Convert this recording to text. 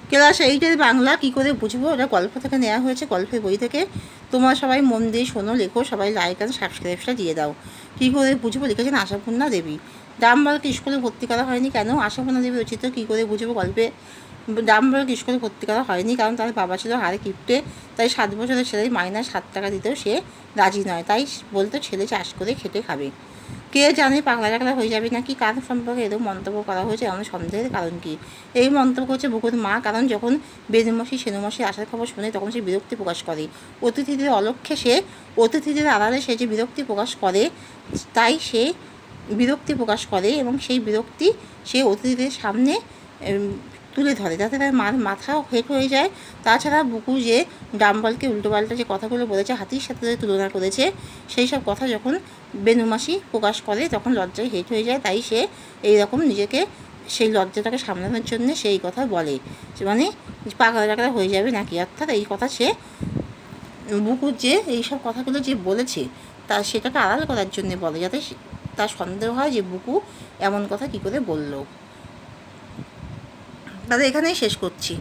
Class 8-এর Bangla কী করে বুঝবো, ওটা গল্প থেকে নেওয়া হয়েছে, গল্পের বই থেকে। তোমরা সবাই মন দিয়ে শোনো, লেখো, সবাই লাইক আর সাবস্ক্রাইবটা দিয়ে দাও। কী করে বুঝবো লিখেছেন আশাপূর্ণা দেবী। ডাম্বলকে স্কুলে ভর্তি করা হয়নি কেন? আশাপূর্ণা দেবী রচিত কী করে বুঝবো গল্পে। ডাম্বলকে স্কুলে ভর্তি করা হয়নি কারণ তার বাবা ছিল হাড়ে কিপ্টে, তাই 7 বছরের ছেলে মাইনে 7 টাকা দিতেও সে রাজি নয়, তাই বলতো ছেলে চাষ করে খেটে খাবে। কে জানে পাগলা টাগলা হয়ে যাবে নাকি। কার সম্পর্কে এরকম মন্তব্য করা হয়েছে এমন সন্দেহের কারণ কি? এই মন্তব্য করছে বুকুর মা, কারণ যখন বেনুমাসি সেনুমাসি আসার খবর শুনে তখন সে বিরক্তি প্রকাশ করে। অতিথিদের অলক্ষ্যে সে, অতিথিদের আড়ালে সে যে বিরক্তি প্রকাশ করে, তাই সে বিরক্তি প্রকাশ করে এবং সেই বিরক্তি সে অতিথিদের সামনে তুলে ধরে, যাতে তার মাথাও হেট হয়ে যায়। তাছাড়া বুকু যে ডাম্বলকে উল্টোপাল্টা যে কথাগুলো বলেছে, হাতির সাথে তুলনা করেছে, সেই সব কথা যখন বেনুমাসি প্রকাশ করে তখন লজ্জায় হেট হয়ে যায়, তাই সে এইরকম নিজেকে সেই লজ্জাটাকে সামলানোর জন্য সেই কথা বলে, মানে পাগলা টাগলা হয়ে যাবে নাকি। অর্থাৎ এই কথা সে বুকুর যে এইসব কথাগুলো যে বলেছে তা সেটাকে আড়াল করার জন্য বলে, যাতে তার সন্দেহ হয় যে বুকু এমন কথা কী করে বলল। তাহলে এখানেই শেষ করছি।